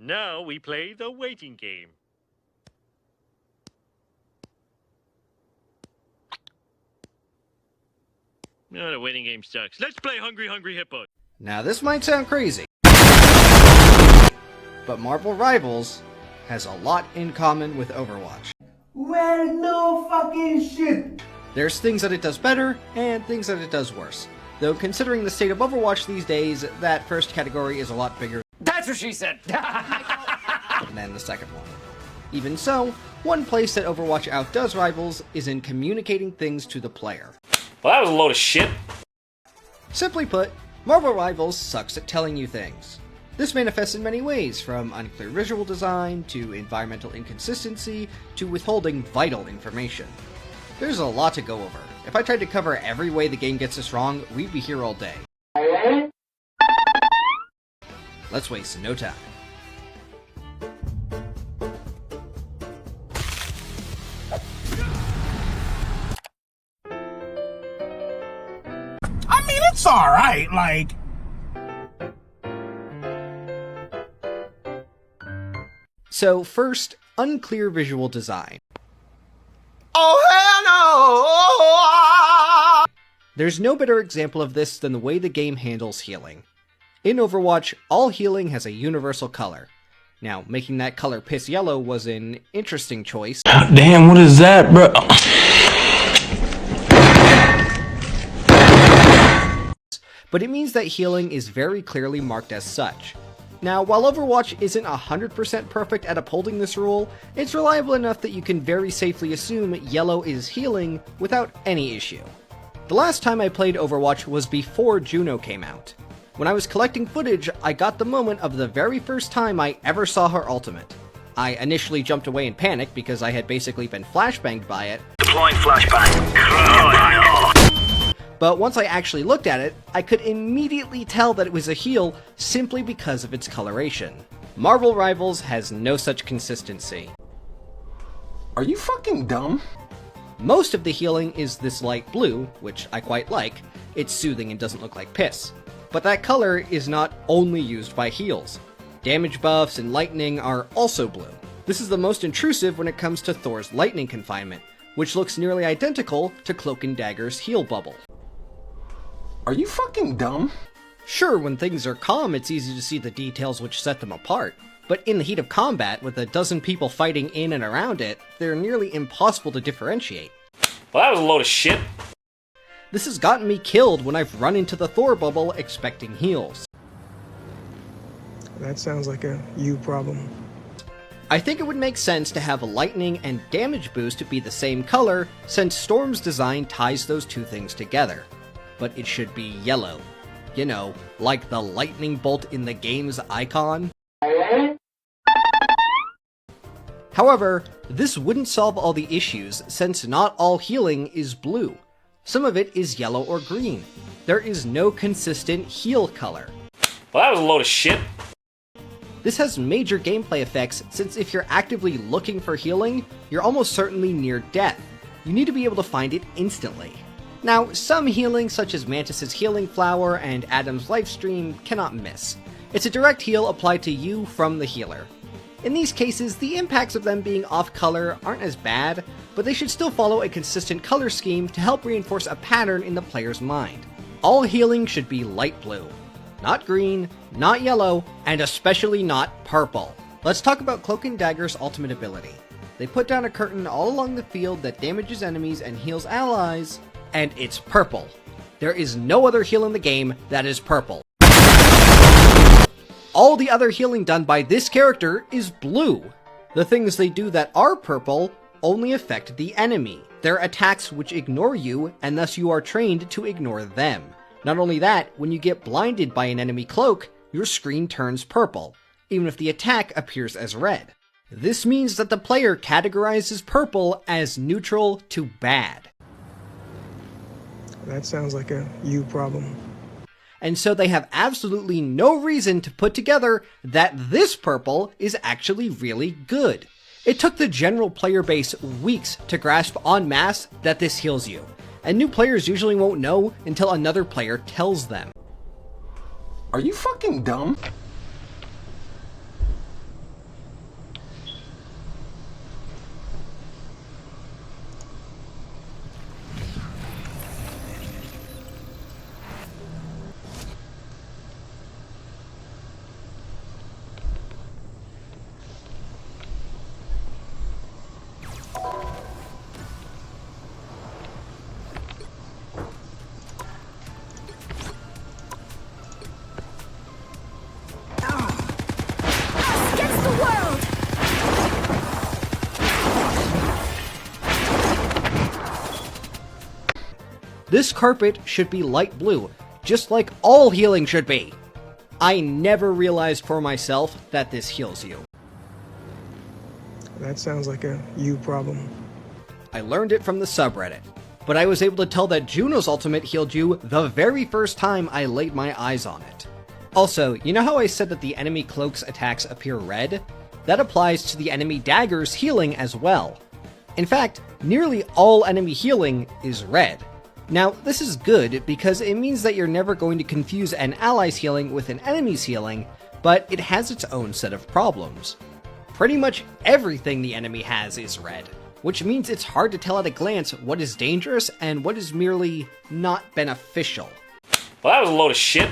Now we play the waiting game. No, the waiting game sucks. Let's play Hungry Hungry Hippo. Now this might sound crazy, but Marvel Rivals has a lot in common with Overwatch. Well, no fucking shit! There's things that it does better, and things that it does worse. Though considering the state of Overwatch these days, that first category is a lot bigger That's what she said! than the second one. Even so, one place that Overwatch outdoes Rivals is in communicating things to the player. Well, that was a load of shit. Simply put, Marvel Rivals sucks at telling you things. This manifests in many ways, from unclear visual design, to environmental inconsistency, to withholding vital information. There's a lot to go over. If I tried to cover every way the game gets this wrong, we'd be here all day. Let's waste no time. I mean, it's alright, like... So first, unclear visual design. Oh, hell no! There's no better example of this than the way the game handles healing. In Overwatch, all healing has a universal color. Now, making that color piss yellow was an interesting choice. Damn, what is that, bro? But it means that healing is very clearly marked as such. Now, while Overwatch isn't 100% perfect at upholding this rule, it's reliable enough that you can very safely assume yellow is healing without any issue. The last time I played Overwatch was before Juno came out. When I was collecting footage, I got the moment of the very first time I ever saw her ultimate. I initially jumped away in panic because I had basically been flashbanged by it. Deploying flashbang. Oh, no. But once I actually looked at it, I could immediately tell that it was a heal simply because of its coloration. Marvel Rivals has no such consistency. Are you fucking dumb? Most of the healing is this light blue, which I quite like. It's soothing and doesn't look like piss. But that color is not only used by heals. Damage buffs and lightning are also blue. This is the most intrusive when it comes to Thor's lightning confinement, which looks nearly identical to Cloak and Dagger's heal bubble. Are you fucking dumb? Sure, when things are calm, it's easy to see the details which set them apart, but in the heat of combat, with a dozen people fighting in and around it, they're nearly impossible to differentiate. Well, that was a load of shit. This has gotten me killed when I've run into the Thor bubble expecting heals. That sounds like a you problem. I think it would make sense to have a lightning and damage boost be the same color, since Storm's design ties those two things together. But it should be yellow. You know, like the lightning bolt in the game's icon. However, this wouldn't solve all the issues, since not all healing is blue. Some of it is yellow or green. There is no consistent heal color. Well, that was a load of shit. This has major gameplay effects, since if you're actively looking for healing, you're almost certainly near death. You need to be able to find it instantly. Now, some healing, such as Mantis's Healing Flower and Adam's Lifestream, cannot miss. It's a direct heal applied to you from the healer. In these cases, the impacts of them being off-color aren't as bad, but they should still follow a consistent color scheme to help reinforce a pattern in the player's mind. All healing should be light blue. Not green, not yellow, and especially not purple. Let's talk about Cloak and Dagger's ultimate ability. They put down a curtain all along the field that damages enemies and heals allies, and it's purple. There is no other heal in the game that is purple. All the other healing done by this character is blue. The things they do that are purple only affect the enemy. They're attacks which ignore you, and thus you are trained to ignore them. Not only that, when you get blinded by an enemy cloak, your screen turns purple, even if the attack appears as red. This means that the player categorizes purple as neutral to bad. That sounds like a you problem. And so they have absolutely no reason to put together that this purple is actually really good. It took the general player base weeks to grasp en masse that this heals you, and new players usually won't know until another player tells them. Are you fucking dumb? This carpet should be light blue, just like all healing should be. I never realized for myself that this heals you. That sounds like a you problem. I learned it from the subreddit, but I was able to tell that Juno's ultimate healed you the very first time I laid my eyes on it. Also, you know how I said that the enemy cloak's attacks appear red? That applies to the enemy dagger's healing as well. In fact, nearly all enemy healing is red. Now, this is good because it means that you're never going to confuse an ally's healing with an enemy's healing, but it has its own set of problems. Pretty much everything the enemy has is red, which means it's hard to tell at a glance what is dangerous and what is merely not beneficial. Well, that was a load of shit.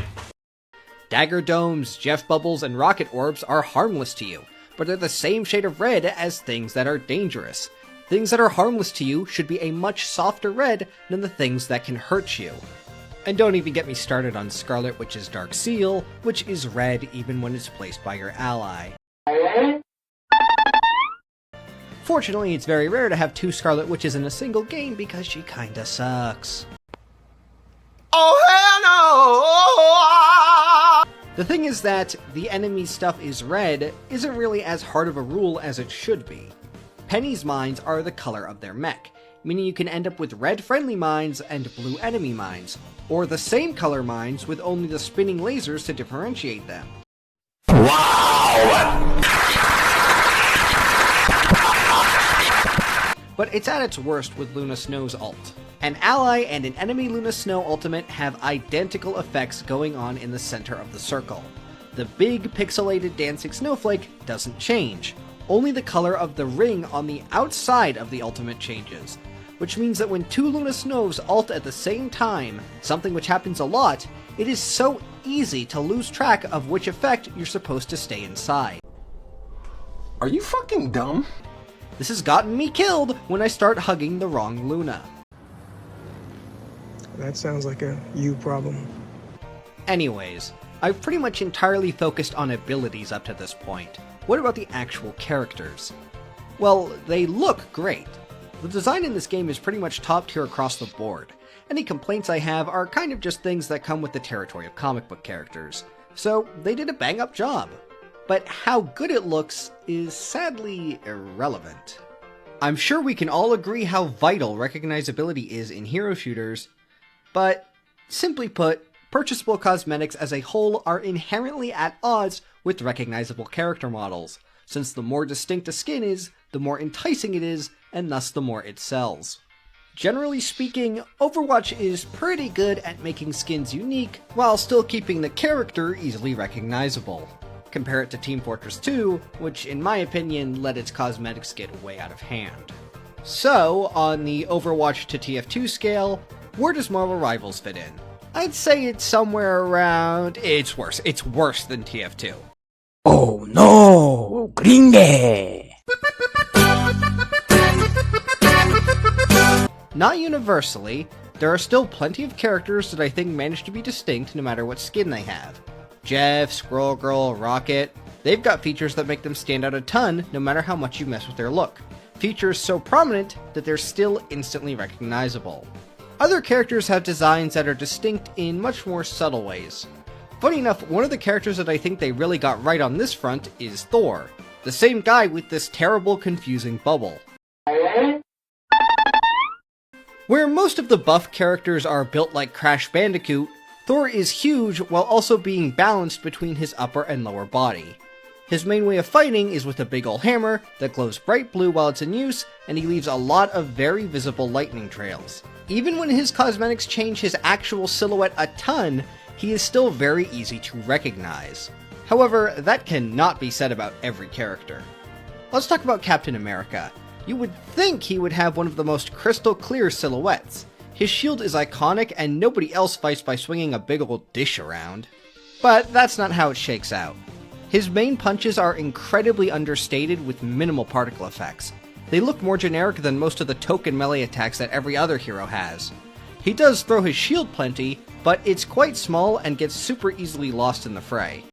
Dagger domes, Jeff bubbles, and rocket orbs are harmless to you, but they're the same shade of red as things that are dangerous. Things that are harmless to you should be a much softer red than the things that can hurt you. And don't even get me started on Scarlet Witch's Dark Seal, which is red even when it's placed by your ally. Fortunately, it's very rare to have two Scarlet Witches in a single game because she kinda sucks. Oh, hell no! The thing is that the enemy stuff is red isn't really as hard of a rule as it should be. Penny's mines are the color of their mech, meaning you can end up with red friendly mines and blue enemy mines, or the same color mines with only the spinning lasers to differentiate them. But it's at its worst with Luna Snow's ult. An ally and an enemy Luna Snow ultimate have identical effects going on in the center of the circle. The big pixelated dancing snowflake doesn't change. Only the color of the ring on the outside of the ultimate changes, which means that when two Luna Snows ult at the same time, something which happens a lot, it is so easy to lose track of which effect you're supposed to stay inside. Are you fucking dumb? This has gotten me killed when I start hugging the wrong Luna. That sounds like a you problem. Anyways, I've pretty much entirely focused on abilities up to this point. What about the actual characters? Well, they look great. The design in this game is pretty much top tier across the board. Any complaints I have are kind of just things that come with the territory of comic book characters. So they did a bang up job. But how good it looks is sadly irrelevant. I'm sure we can all agree how vital recognizability is in hero shooters, but simply put, purchasable cosmetics as a whole are inherently at odds with recognizable character models, since the more distinct a skin is, the more enticing it is, and thus the more it sells. Generally speaking, Overwatch is pretty good at making skins unique, while still keeping the character easily recognizable. Compare it to Team Fortress 2, which in my opinion let its cosmetics get way out of hand. So, on the Overwatch to TF2 scale, where does Marvel Rivals fit in? I'd say it's somewhere around... It's worse than TF2. Oh no, gringe. Not universally, there are still plenty of characters that I think manage to be distinct no matter what skin they have. Jeff, Squirrel Girl, Rocket, they've got features that make them stand out a ton no matter how much you mess with their look. Features so prominent that they're still instantly recognizable. Other characters have designs that are distinct in much more subtle ways. Funny enough, one of the characters that I think they really got right on this front is Thor, the same guy with this terrible confusing bubble. Where most of the buff characters are built like Crash Bandicoot, Thor is huge while also being balanced between his upper and lower body. His main way of fighting is with a big ol' hammer that glows bright blue while it's in use, and he leaves a lot of very visible lightning trails. Even when his cosmetics change his actual silhouette a ton, he is still very easy to recognize. However, that cannot be said about every character. Let's talk about Captain America. You would think he would have one of the most crystal clear silhouettes. His shield is iconic and nobody else fights by swinging a big old dish around. But that's not how it shakes out. His main punches are incredibly understated with minimal particle effects. They look more generic than most of the token melee attacks that every other hero has. He does throw his shield plenty, but it's quite small and gets super easily lost in the fray.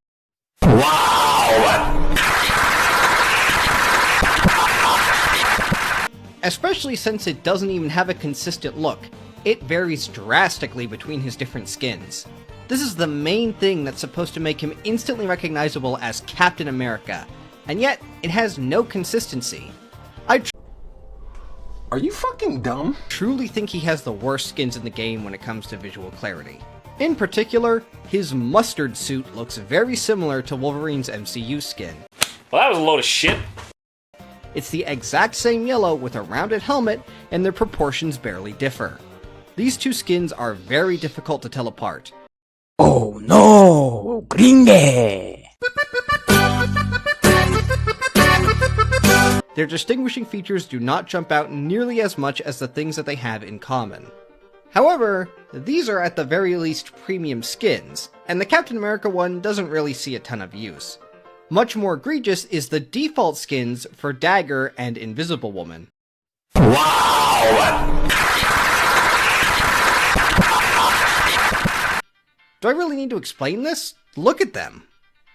Wow. Especially since it doesn't even have a consistent look. It varies drastically between his different skins. This is the main thing that's supposed to make him instantly recognizable as Captain America, and yet it has no consistency. Are you fucking dumb? Truly think he has the worst skins in the game when it comes to visual clarity. In particular, his mustard suit looks very similar to Wolverine's MCU skin. Well, that was a load of shit. It's the exact same yellow with a rounded helmet, and their proportions barely differ. These two skins are very difficult to tell apart. Oh no, gringe! Their distinguishing features do not jump out nearly as much as the things that they have in common. However, these are at the very least premium skins, and the Captain America one doesn't really see a ton of use. Much more egregious is the default skins for Dagger and Invisible Woman. Wow! Do I really need to explain this? Look at them!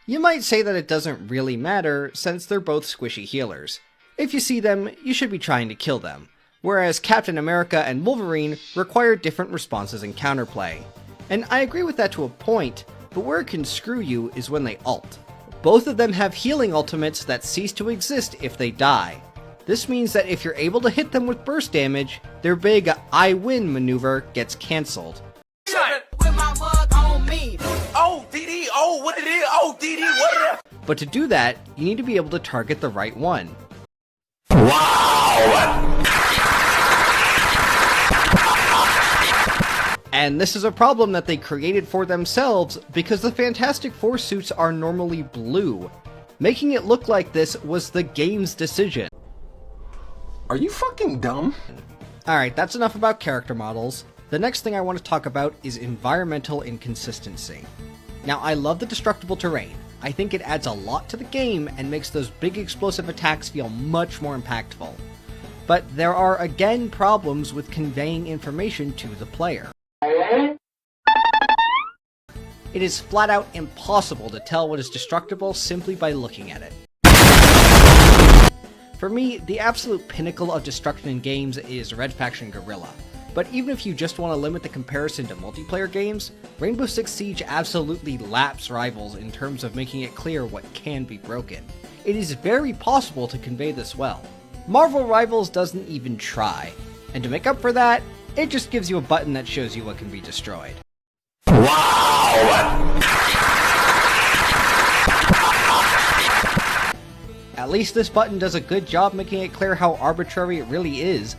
You might say that it doesn't really matter, since they're both squishy healers. If you see them, you should be trying to kill them, whereas Captain America and Wolverine require different responses in counterplay. And I agree with that to a point, but where it can screw you is when they ult. Both of them have healing ultimates that cease to exist if they die. This means that if you're able to hit them with burst damage, their big I win maneuver gets cancelled. Oh, DD, oh, what it is? Oh, DD, what it is? But to do that, you need to be able to target the right one. Wow! And this is a problem that they created for themselves because the Fantastic Four suits are normally blue. Making it look like this was the game's decision. Are you fucking dumb? Alright, that's enough about character models. The next thing I want to talk about is environmental inconsistency. Now, I love the destructible terrain. I think it adds a lot to the game and makes those big explosive attacks feel much more impactful. But there are again problems with conveying information to the player. It is flat out impossible to tell what is destructible simply by looking at it. For me, the absolute pinnacle of destruction in games is Red Faction Guerrilla. But even if you just want to limit the comparison to multiplayer games, Rainbow Six Siege absolutely laps rivals in terms of making it clear what can be broken. It is very possible to convey this well. Marvel Rivals doesn't even try, and to make up for that, it just gives you a button that shows you what can be destroyed. Wow! At least this button does a good job making it clear how arbitrary it really is.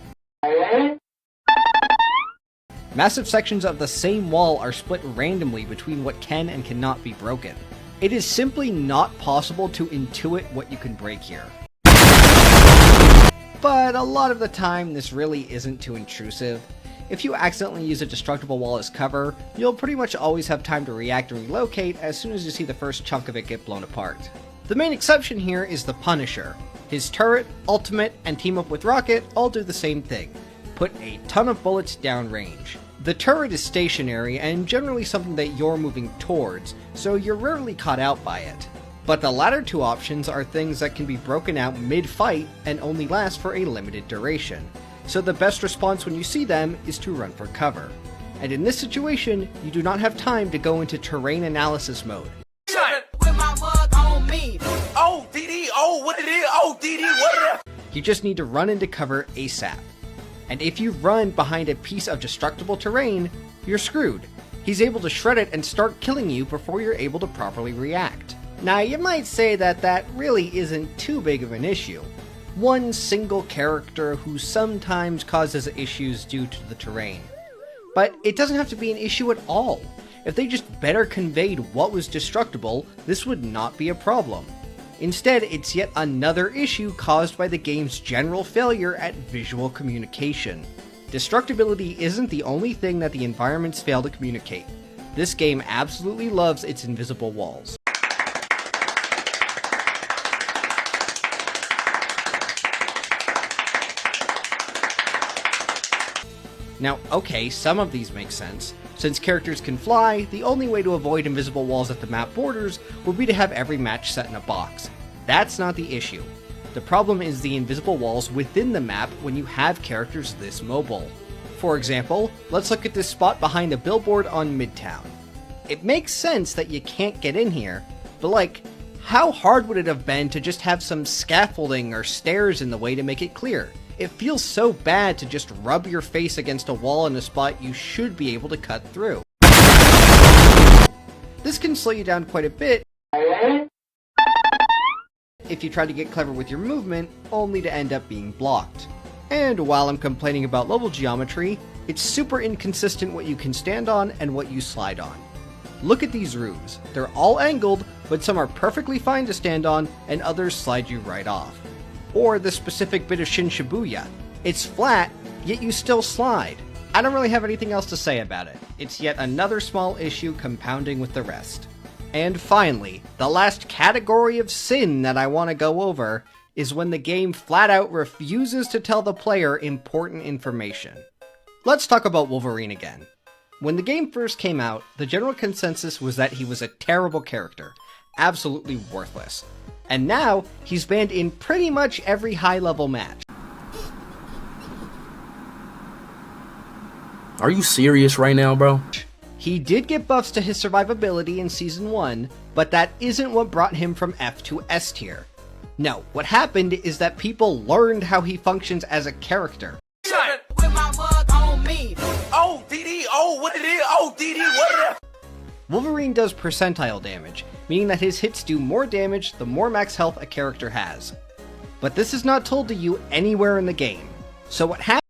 Massive sections of the same wall are split randomly between what can and cannot be broken. It is simply not possible to intuit what you can break here. But a lot of the time, this really isn't too intrusive. If you accidentally use a destructible wall as cover, you'll pretty much always have time to react and relocate as soon as you see the first chunk of it get blown apart. The main exception here is the Punisher. His turret, ultimate, and team up with Rocket all do the same thing. Put a ton of bullets downrange. The turret is stationary and generally something that you're moving towards, so you're rarely caught out by it. But the latter two options are things that can be broken out mid-fight and only last for a limited duration. So the best response when you see them is to run for cover. And in this situation, you do not have time to go into terrain analysis mode. Oh, DD, oh, what it is? Oh, DD, what it is? You just need to run into cover ASAP. And if you run behind a piece of destructible terrain, you're screwed. He's able to shred it and start killing you before you're able to properly react. Now, you might say that that really isn't too big of an issue. One single character who sometimes causes issues due to the terrain. But it doesn't have to be an issue at all. If they just better conveyed what was destructible, this would not be a problem. Instead, it's yet another issue caused by the game's general failure at visual communication. Destructibility isn't the only thing that the environments fail to communicate. This game absolutely loves its invisible walls. Now, okay, some of these make sense. Since characters can fly, the only way to avoid invisible walls at the map borders would be to have every match set in a box. That's not the issue. The problem is the invisible walls within the map when you have characters this mobile. For example, let's look at this spot behind a billboard on Midtown. It makes sense that you can't get in here, but like, how hard would it have been to just have some scaffolding or stairs in the way to make it clear? It feels so bad to just rub your face against a wall in a spot you should be able to cut through. This can slow you down quite a bit if you try to get clever with your movement, only to end up being blocked. And while I'm complaining about level geometry, it's super inconsistent what you can stand on and what you slide on. Look at these roofs. They're all angled, but some are perfectly fine to stand on, and others slide you right off. Or the specific bit of Shin Shibuya. It's flat, yet you still slide. I don't really have anything else to say about it. It's yet another small issue compounding with the rest. And finally, the last category of sin that I want to go over is when the game flat out refuses to tell the player important information. Let's talk about Wolverine again. When the game first came out, the general consensus was that he was a terrible character, absolutely worthless. And now, he's banned in pretty much every high-level match. Are you serious right now, bro? He did get buffs to his survivability in Season 1, but that isn't what brought him from F to S tier. No, what happened is that people learned how he functions as a character. With my mug on me. Oh, DD, oh, what it is? Oh, DD, what it is? Wolverine does percentile damage, meaning that his hits do more damage the more max health a character has. But this is not told to you anywhere in the game. So what happened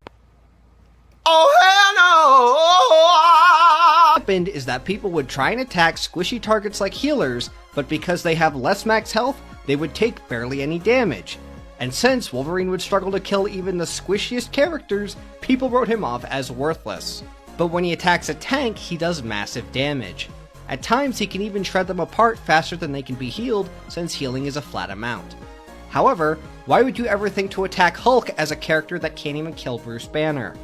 is that people would try and attack squishy targets like healers, but because they have less max health, they would take barely any damage. And since Wolverine would struggle to kill even the squishiest characters, people wrote him off as worthless. But when he attacks a tank, he does massive damage. At times, he can even shred them apart faster than they can be healed, since healing is a flat amount. However, why would you ever think to attack Hulk as a character that can't even kill Bruce Banner?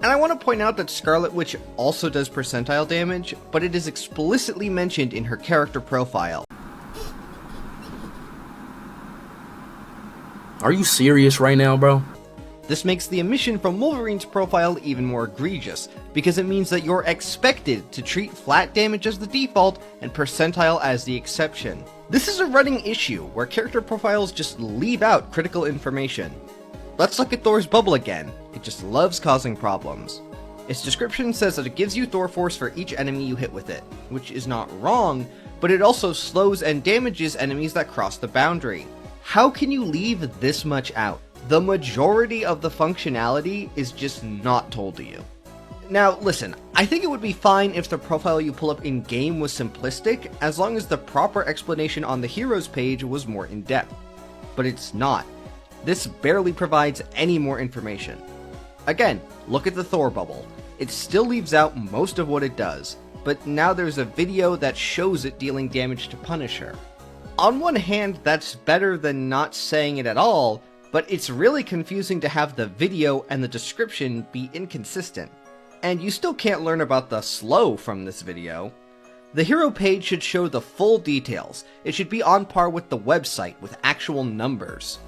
And I want to point out that Scarlet Witch also does percentile damage, but it is explicitly mentioned in her character profile. Are you serious right now, bro? This makes the omission from Wolverine's profile even more egregious, because it means that you're expected to treat flat damage as the default and percentile as the exception. This is a running issue, where character profiles just leave out critical information. Let's look at Thor's bubble again. It just loves causing problems. Its description says that it gives you Thor force for each enemy you hit with it, which is not wrong, but it also slows and damages enemies that cross the boundary. How can you leave this much out? The majority of the functionality is just not told to you. Now listen, I think it would be fine if the profile you pull up in-game was simplistic, as long as the proper explanation on the heroes page was more in-depth. But it's not. This barely provides any more information. Again, look at the Thor bubble. It still leaves out most of what it does, but now there's a video that shows it dealing damage to Punisher. On one hand, that's better than not saying it at all, but it's really confusing to have the video and the description be inconsistent. And you still can't learn about the slow from this video. The hero page should show the full details. It should be on par with the website with actual numbers.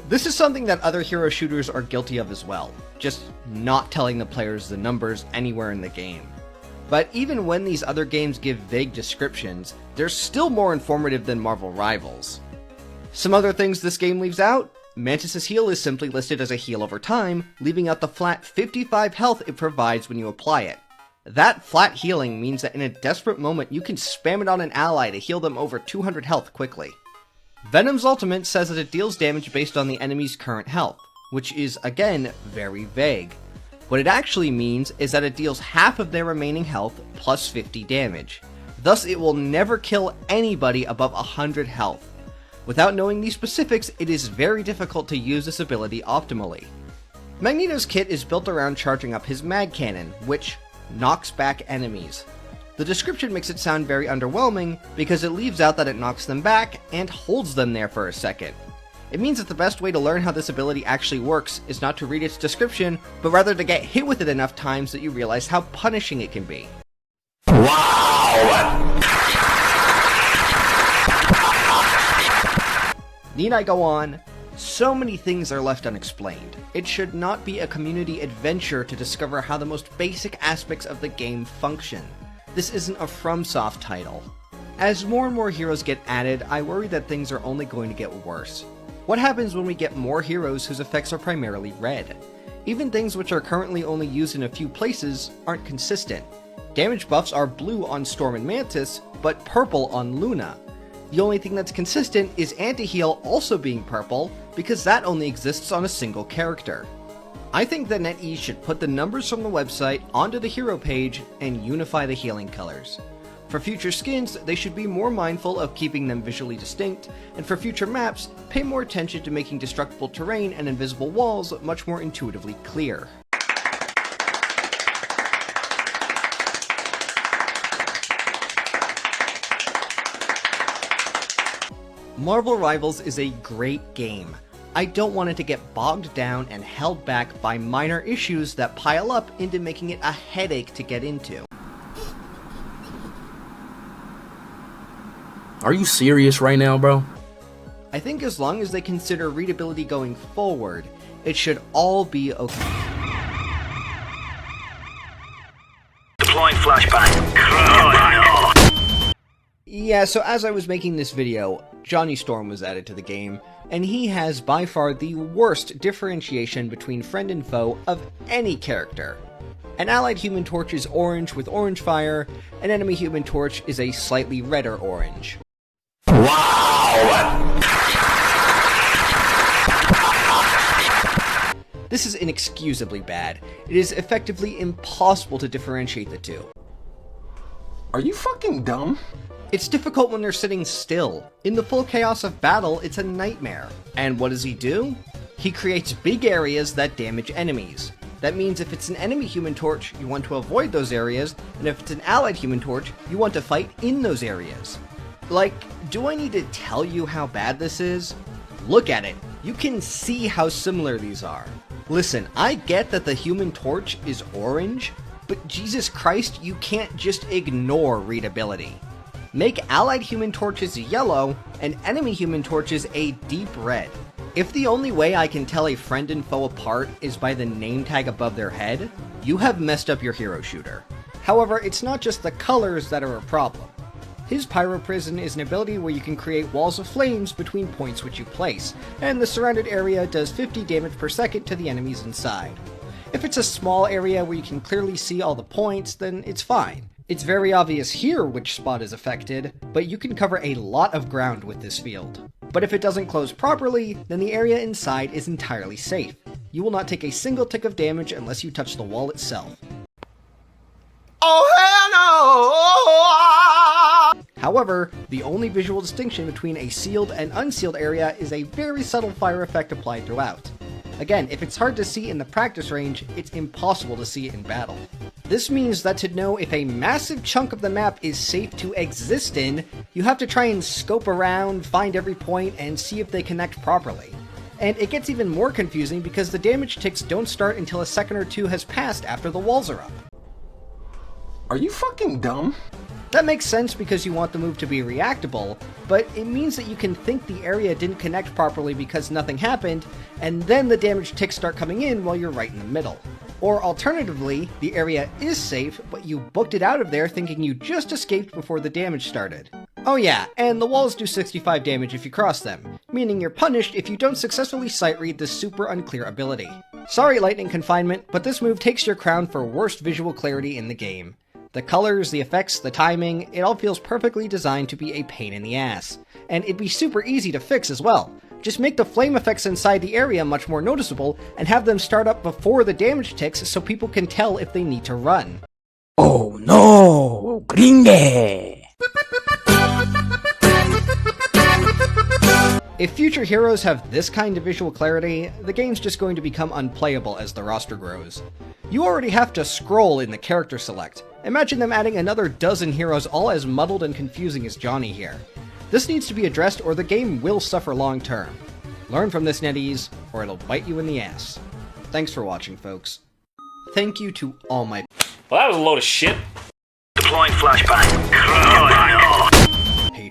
This is something that other hero shooters are guilty of as well, just not telling the players the numbers anywhere in the game. But even when these other games give vague descriptions, they're still more informative than Marvel rivals. Some other things this game leaves out: Mantis' heal is simply listed as a heal over time, leaving out the flat 55 health it provides when you apply it. That flat healing means that in a desperate moment you can spam it on an ally to heal them over 200 health quickly. Venom's ultimate says that it deals damage based on the enemy's current health, which is, again, very vague. What it actually means is that it deals half of their remaining health plus 50 damage. Thus, it will never kill anybody above 100 health. Without knowing these specifics, it is very difficult to use this ability optimally. Magneto's kit is built around charging up his mag cannon, which knocks back enemies. The description makes it sound very underwhelming because it leaves out that it knocks them back and holds them there for a second. It means that the best way to learn how this ability actually works is not to read its description, but rather to get hit with it enough times that you realize how punishing it can be. Wow! Need I go on? So many things are left unexplained. It should not be a community adventure to discover how the most basic aspects of the game function. This isn't a FromSoft title. As more and more heroes get added, I worry that things are only going to get worse. What happens when we get more heroes whose effects are primarily red? Even things which are currently only used in a few places aren't consistent. Damage buffs are blue on Storm and Mantis, but purple on Luna. The only thing that's consistent is anti-heal also being purple, because that only exists on a single character. I think that NetEase should put the numbers from the website onto the hero page and unify the healing colors. For future skins, they should be more mindful of keeping them visually distinct, and for future maps, pay more attention to making destructible terrain and invisible walls much more intuitively clear. Marvel Rivals is a great game. I don't want it to get bogged down and held back by minor issues that pile up into making it a headache to get into. Are you serious right now, bro? I think as long as they consider readability going forward, it should all be okay. Deploying flashbang. Oh, no. Yeah, so as I was making this video, Johnny Storm was added to the game, and he has by far the worst differentiation between friend and foe of any character. An allied Human Torch is orange with orange fire, an enemy Human Torch is a slightly redder orange. Wow! This is inexcusably bad. It is effectively impossible to differentiate the two. Are you fucking dumb? It's difficult when they're sitting still. In the full chaos of battle, it's a nightmare. And what does he do? He creates big areas that damage enemies. That means if it's an enemy Human Torch, you want to avoid those areas, and if it's an allied Human Torch, you want to fight in those areas. Like, do I need to tell you how bad this is? Look at it. You can see how similar these are. Listen, I get that the Human Torch is orange, but Jesus Christ, you can't just ignore readability. Make allied Human Torches yellow and enemy Human Torches a deep red. If the only way I can tell a friend and foe apart is by the name tag above their head, you have messed up your hero shooter. However, it's not just the colors that are a problem. His Pyro Prison is an ability where you can create walls of flames between points which you place, and the surrounded area does 50 damage per second to the enemies inside. If it's a small area where you can clearly see all the points, then it's fine. It's very obvious here which spot is affected, but you can cover a lot of ground with this field. But if it doesn't close properly, then the area inside is entirely safe. You will not take a single tick of damage unless you touch the wall itself. Oh, hell no! However, the only visual distinction between a sealed and unsealed area is a very subtle fire effect applied throughout. Again, if it's hard to see in the practice range, it's impossible to see it in battle. This means that to know if a massive chunk of the map is safe to exist in, you have to try and scope around, find every point, and see if they connect properly. And it gets even more confusing because the damage ticks don't start until a second or two has passed after the walls are up. Are you fucking dumb? That makes sense because you want the move to be reactable, but it means that you can think the area didn't connect properly because nothing happened, and then the damage ticks start coming in while you're right in the middle. Or alternatively, the area is safe, but you booked it out of there thinking you just escaped before the damage started. Oh yeah, and the walls do 65 damage if you cross them, meaning you're punished if you don't successfully sight read this super unclear ability. Sorry Lightning Confinement, but this move takes your crown for worst visual clarity in the game. The colors, the effects, the timing, it all feels perfectly designed to be a pain in the ass. And it'd be super easy to fix as well. Just make the flame effects inside the area much more noticeable, and have them start up before the damage ticks so people can tell if they need to run. Oh no! Gringe! If future heroes have this kind of visual clarity, the game's just going to become unplayable as the roster grows. You already have to scroll in the character select. Imagine them adding another dozen heroes all as muddled and confusing as Johnny here. This needs to be addressed or the game will suffer long term. Learn from this, NetEase, or it'll bite you in the ass. Thanks for watching, folks. Thank you to all my... Well, that was a load of shit. Deploying flashbang. Oh, no.